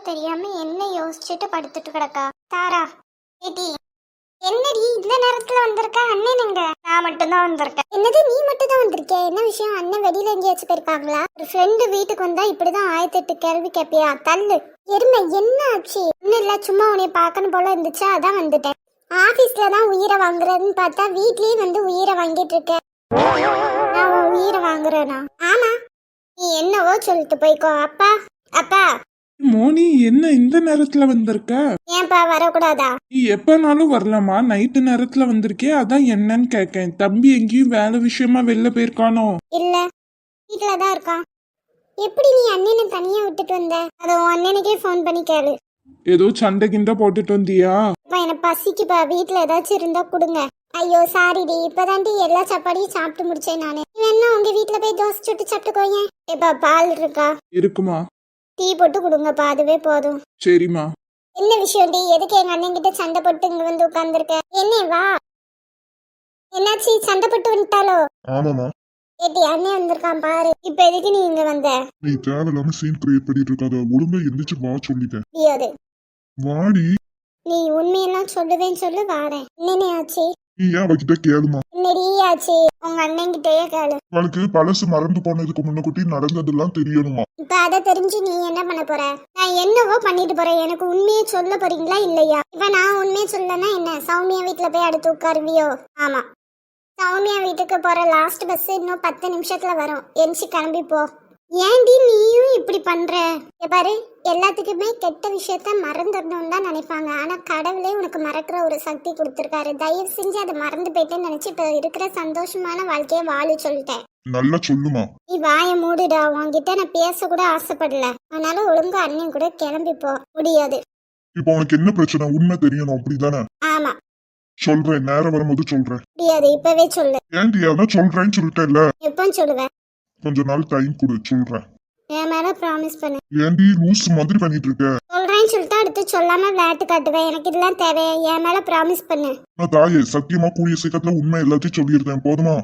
தெரியாம என்ன யோசிச்சுட்டு படுத்துட்டு கிடக்கா தாரா. ஏடி என்னடி இந்த நேரத்துல வந்திருக்க? அண்ணன் எங்க? நான் மட்டும்தான் வந்திருக்கேன். என்னது நீ மட்டும் தான் வந்திருக்க? என்ன விஷயம்? அண்ணன் வெளியில எங்கேயாச்சும் போயிருக்காங்களா? ஒரு ஃப்ரெண்டு வீட்டுக்கு வந்தா இப்படிதான் 1008 கேள்வி கேப்பியா? தள்ளு எருமை. என்ன ஆச்சு? ஒன்னும் இல்ல, சும்மா உன்னை பார்க்கணும் போல இருந்துச்சு, அதான் வந்துட்டேன். ஆபீஸ்ல தான் உயிரை வாங்குறதுன்னு பார்த்தா வீட்லயே வந்து உயிரை வாங்கிட்டு இருக்கேன். நான் உன் உயிரை வாங்குறேனா? ஆமா, நீ என்னவோ சொல்லிட்டு போய்க்கோ. அப்பா அப்பா. மோனி, என்ன இந்த நேரத்துல வந்திருக்க? ஏன்பா வரக்கூடாதா? நீ எப்பனாலும் வரலாமா? நைட்டு நேரத்துல வந்திருக்கே, அதான் என்னன்னு கேக்கேன். தம்பி எங்கேயும் வேலை விஷயமா வெளில போயிருக்கானோ? இல்ல, வீட்டுலதான் இருக்கான். எப்படி நீ அண்ணனை தனியா விட்டுட்டு வந்த? அத உன் அண்ணனுக்கே போன் பண்ணி கேளு. ஏதோ சண்டை கிண்ட போட்டுட்டு வந்தியா? இப்ப எனக்கு பசிக்குப்பா, வீட்டுல ஏதாச்சும் இருந்தா கொடுங்க. ஐயோ சாரிடி, இப்பதாண்டி எல்லா சாப்பாடையும் சாப்பிட்டு முடிச்சேன் நானு. வேணா உங்க வீட்டுல போய் தோசை சுட்டு சாப்பிட்டுக்கோங்க. இப்ப பால் இருக்கா? இருக்குமா? டீ போட்டு கொடுங்கப்பா, அதுவே போதும். சரிம்மா. என்ன விஷயம்டி? எதுக்கு எங்க அண்ணன் கிட்ட சண்டை போட்டு இங்க வந்து உட்கார்ந்துருக்க? என்ன வா, என்னாச்சு? சண்டை போட்டு வந்துட்டாலோ? ஆமாமா. ஏடி அண்ணன் வந்திருக்கான் பாரு. இப்ப எதுக்கு நீ இங்க வந்த? நீ தேவையில்லாம சீன் கிரியேட் பண்ணிட்டு இருக்காத. ஒழுங்கா எந்திரிச்சு வா சொல்லிட்டேன். முடியாது. வாடி. நீ உண்மையெல்லாம் சொல்லுவேன்னு சொல்லு, வாரேன். என்னென்ன ஆச்சு? நீ ஏன் அவகிட்ட கேளுமா. என்னடி ஆச்சு? உங்க அண்ணன் கிட்டயே கேளு. அவளுக்கு பழசு மறந்து போனதுக்கு முன்னக்கூட்டி நடந்ததெல்லாம் தெரியணுமா. இப்ப அதை தெரிஞ்சு நீ என்ன பண்ண போற? நான் என்னவோ பண்ணிட்டு போறேன். எனக்கு உண்மையை சொல்ல போறீங்களா இல்லையா? இப்ப நான் உண்மையை சொல்லனா என்ன, சௌமியா வீட்டுல போய் அடுத்து உட்காருவியோ? ஆமா, சௌமியா வீட்டுக்கு போற லாஸ்ட் பஸ் இன்னும் 10 நிமிஷத்துல வரும். எரிச்சு கிளம்பி போ. ஏன்டி நீயும் இப்படி பண்ற? பாரு, எல்லாத்துக்குமே கெட்ட விஷயத்த மறந்துடணும் தான் நினைப்பாங்க. ஆனா கடவுளே உனக்கு மறக்கிற ஒரு சக்தி கொடுத்துருக்காரு. தயவு செஞ்சு அதை மறந்து போயிட்டேன்னு நினைச்சு இப்ப இருக்கிற சந்தோஷமான வாழ்க்கைய வாழ சொல்லிட்டேன். நல்லா சொல்லுமா. நீ வாய மூடுடா. உன்கிட்ட நான் பேச கூட ஆசைப்படல. அதனால ஒழுங்கா அண்ணன் கூட கிளம்பி போ. முடியாது. இப்போ உனக்கு என்ன பிரச்சனை? உண்மை தெரியணும் அப்படிதானே? ஆமா. சொல்றேன், நேரம் வரும்போது சொல்றேன். முடியாது, இப்பவே சொல்லு. ஏன்டி அதான் சொல்றேன்னு சொல்லிட்டேன்ல. எப்போ சொல்லுவேன்? கொஞ்ச நாள் டைம் கொடு, சொல்றேன். என் மேல ப்ராமிஸ் பண்ணு. ஏன்டி லூஸ் மாதிரி பண்ணிட்டு இருக்க? சொல்றேன்னு சொல்லிட்டு அடுத்து சொல்லாம விளையாட்டு காட்டுவேன். எனக்கு இதெல்லாம் தேவையா? என் மேல ப்ராமிஸ் பண்ணு. நான் தாயே சத்தியமா கூடிய சீக்கிரத்துல உண்மை எல்லாத்தையும் சொல்லியிருந்தேன், போதுமா?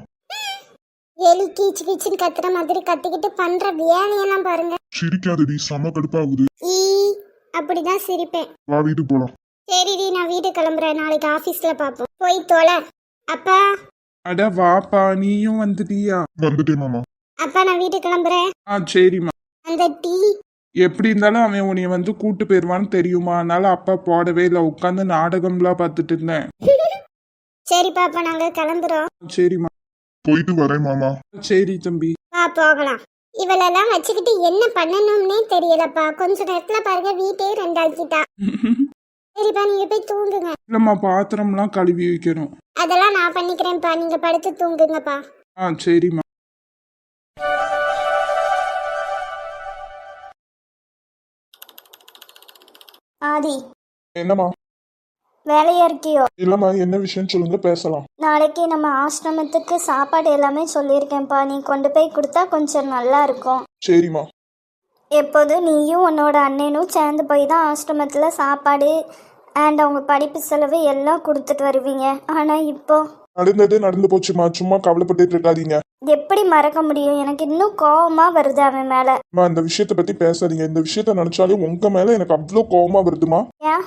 எலி கீச்சு கீச்சுன்னு கத்துற மாதிரி கத்திக்கிட்டு பண்ற வேலையெல்லாம் பாருங்க. சிரிக்காதடி, செம கடுப்பாகுது. ஈ, அப்படிதான் சிரிப்பேன். வா வீட்டுக்கு போலாம். சரிடி, நான் வீட்டுக்கு கிளம்புறேன். நாளைக்கு ஆபீஸ்ல பாப்போம். போய் தொலை. அப்பா அட வாப்பா, நீயும் வந்துட்டியா? வந்துட்டேன் மாமா. அப்பா நான் வீட்டுக்கு கிளம்புறேன். சரிம்மா. அந்த டீ எப்படி இருந்தாலும் அவன் உன்னைய வந்து கூட்டு போயிருவான்னு தெரியுமா? அதனால அப்பா போடவே இல்லை, உட்காந்து நாடகம்லாம் பார்த்துட்டு இருந்தேன். சரிப்பா, அப்ப நாங்க கிளம்புறோம். சரிம்மா. போயிட்டு வரேன் மாமா. சரி தம்பி. வா போகலாம். இவளெல்லாம் வச்சுக்கிட்டு என்ன பண்ணணும்னே தெரியலப்பா. கொஞ்ச நேரத்துல பாருங்க வீட்டே 2 ஆக்கிட்டா. சரிப்பா, நீங்க போய் தூங்குங்க. இல்லம்மா, பாத்திரம்லாம் கழுவி வைக்கணும். அதெல்லாம் நான் பண்ணிக்கிறேன்ப்பா, நீங்க படுத்து தூங்குங்கப்பா. சரிம்மா. ஆதி, என்னம்மா? வேலையா இருக்கியோ? இல்லம்மா, என்ன விஷயம் சொல்லுங்க, பேசலாம். நாளைக்கு நம்ம ஆசிரமத்துக்கு சாப்பாடு எல்லாமே சொல்லியிருக்கேன்ப்பா. நீ கொண்டு போய் கொடுத்தா கொஞ்சம் நல்லா இருக்கும். சரிம்மா. எப்போதும் நீயும் உன்னோட அண்ணனும் சேர்ந்து போய் தான் ஆசிரமத்தில் சாப்பாடு அண்ட் அவங்க படிப்பு செலவு எல்லாம் கொடுத்துட்டு வருவீங்க. ஆனால் இப்போ நடந்தது நடந்து போச்சுமா, சும்மா கவலைப்பட்டு இருக்காதீங்க. எப்படி மறக்க முடியும்? எனக்கு இன்னும் கோவமா வருது அவன் மேல. இந்த விஷயத்தை பத்தி பேசாதீங்க. இந்த விஷயத்த நினைச்சாலே உங்க மேல எனக்கு அவ்வளோ கோவமா வருதுமா. ஏன்?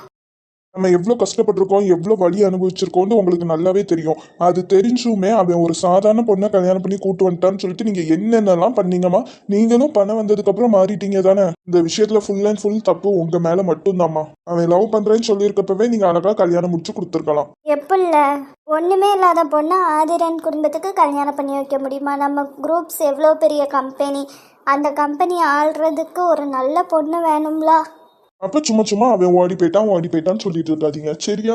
நம்ம எவ்வளோ கஷ்டப்பட்டிருக்கோம், எவ்வளோ வலி அனுபவிச்சிருக்கோம்னு உங்களுக்கு நல்லாவே தெரியும். அது தெரிஞ்சுமே அவன் ஒரு சாதாரண பொண்ணை கல்யாணம் பண்ணி கூட்டு வந்துட்டான்னு சொல்லிட்டு நீங்க என்னென்னலாம் பண்ணீங்கம்மா. நீங்களும் பணம் வந்ததுக்கு அப்புறம் மாறிட்டீங்க தானே. இந்த விஷயத்துல ஃபுல் அண்ட் ஃபுல் தப்பு உங்க மேல மட்டும்தாம்மா. அவன் லவ் பண்றேன்னு சொல்லியிருக்கப்பவே நீங்க அழகா கல்யாணம் முடிச்சு கொடுத்துருக்கலாம். எப்படில்ல, ஒண்ணுமே இல்லாத பொண்ணு ஆதிரன் குடும்பத்துக்கு கல்யாணம் பண்ணி வைக்க முடியுமா? நம்ம குரூப்ஸ் எவ்வளோ பெரிய கம்பெனி. அந்த கம்பெனி ஆள்றதுக்கு ஒரு நல்ல பொண்ணு வேணும்ல. அப்ப சும்மா சும்மா அவன் ஓடி போயிட்டான்னு சொல்லிட்டு இருக்காதீங்க, சரியா?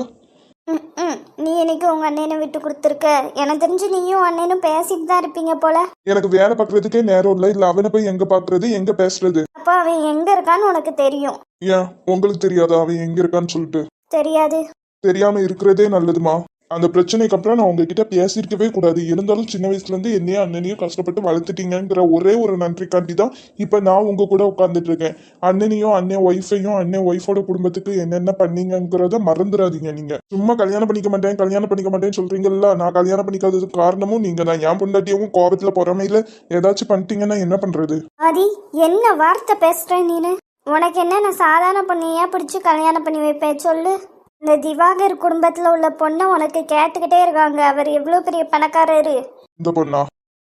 நீ எனக்கு உங்க அண்ணனை விட்டு கொடுத்துருக்க. எனக்கு தெரிஞ்சு நீயும் அண்ணனும் பேசிட்டு தான் இருப்பீங்க போல. எனக்கு வேலை பார்க்கறதுக்கே நேரம் இல்ல அவனை போய் எங்க பாக்குறது, எங்க பேசுறது? அப்ப அவன் எங்க இருக்கான்னு உனக்கு தெரியும். ஏன் உங்களுக்கு தெரியாதா அவன் எங்க இருக்கான்னு சொல்லிட்டு? தெரியாது. தெரியாம இருக்கிறதே நல்லதுமா. அந்த பிரச்சனைக்கு அப்புறம் நான் உங்ககிட்ட பேசியிருக்கவே கூடாது. இருந்தாலும் சின்ன வயசுல இருந்து என்னையும் அண்ணனையும் கஷ்டப்பட்டு வளர்த்துட்டீங்கிற ஒரே ஒரு நன்றிக்காண்டி தான் இப்ப நான் உங்க கூட உட்கார்ந்துட்டு இருக்கேன். அண்ணனையும் அண்ணன் ஒய்ஃபையும் அண்ணன் ஒய்ஃபோட குடும்பத்துக்கு என்னென்ன பண்ணீங்கிறத மறந்துடாதீங்க. நீங்க சும்மா கல்யாணம் பண்ணிக்க மாட்டேன்னு சொல்றீங்கல்ல, நான் கல்யாணம் பண்ணிக்காததுக்கு காரணமும் நீங்க தான். என் பொண்டாட்டியவும் கோபத்துல பொறாமையில ஏதாச்சும் பண்ணிட்டீங்கன்னா என்ன பண்றது? ஆதி, என்ன வார்த்தை பேசுற நீனு? உனக்கு என்ன, நான் சாதாரண பொண்ணையா பிடிச்சி கல்யாணம் பண்ணி வைப்பேன் சொல்லு. இந்த திவாகர் குடும்பத்தில் உள்ள பொண்ணை உனக்கு கேட்டுக்கிட்டே இருக்காங்க. அவர் எவ்வளோ பெரிய பணக்காரரு. இந்த பொண்ணா?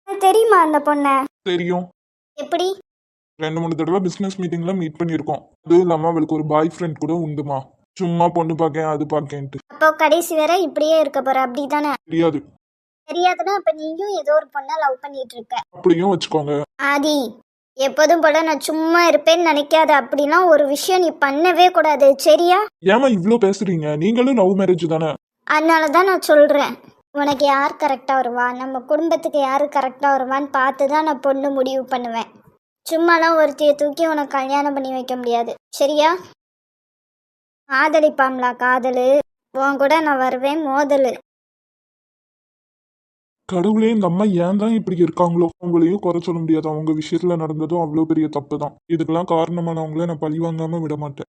உனக்கு தெரியுமா அந்த பொண்ணை? தெரியும். எப்படி? 2-3 தடவை பிசினஸ் மீட்டிங்ல மீட் பண்ணியிருக்கோம். அதுவும் இல்லாம அவளுக்கு ஒரு பாய் ஃப்ரெண்ட் கூட உண்டுமா. சும்மா பொண்ணு பார்க்கேன் அது பார்க்கேன்ட்டு. அப்போ கடைசி வரை இப்படியே இருக்க போற, அப்படிதானே? தெரியாது. தெரியாதுன்னா அப்ப நீயும் ஏதோ ஒரு பொண்ணை லவ் பண்ணிட்டு இருக்க. அப்படியும் வச்சுக்கோங்க. ஆதி, எப்போதும் போல நான் சும்மா இருப்பேன்னு நினைக்காத. அப்படின்னா ஒரு விஷயம் நீ பண்ணவே கூடாது, சரியா? ஏமா இவ்ளோ பேசுறீங்க? நீங்களும் லவ் மேரேஜ் தானே? அதனால தான் நான் சொல்றேன், உனக்கு யார் கரெக்டா வருவா, நம்ம குடும்பத்துக்கு யாரு கரெக்டா வருவான்னு பார்த்து தான் நான் பொண்ணு முடிவு பண்ணுவேன். சும்மாலாம் ஒருத்தையை தூக்கி உனக்கு கல்யாணம் பண்ணி வைக்க முடியாது, சரியா? ஆதலிப்பாம்லா காதலு, உன் கூட நான் வருவேன் மோதலு. கடவுளே, இந்த அம்மா ஏன் தான் இப்படி இருக்காங்களோ? அவங்களையும் குறை சொல்ல முடியாது. அவங்க விஷயத்துல நடந்ததும் அவ்வளோ பெரிய தப்பு தான். இதுக்கெல்லாம் காரணமானவங்கள நான் பழி வாங்காம விட மாட்டேன்.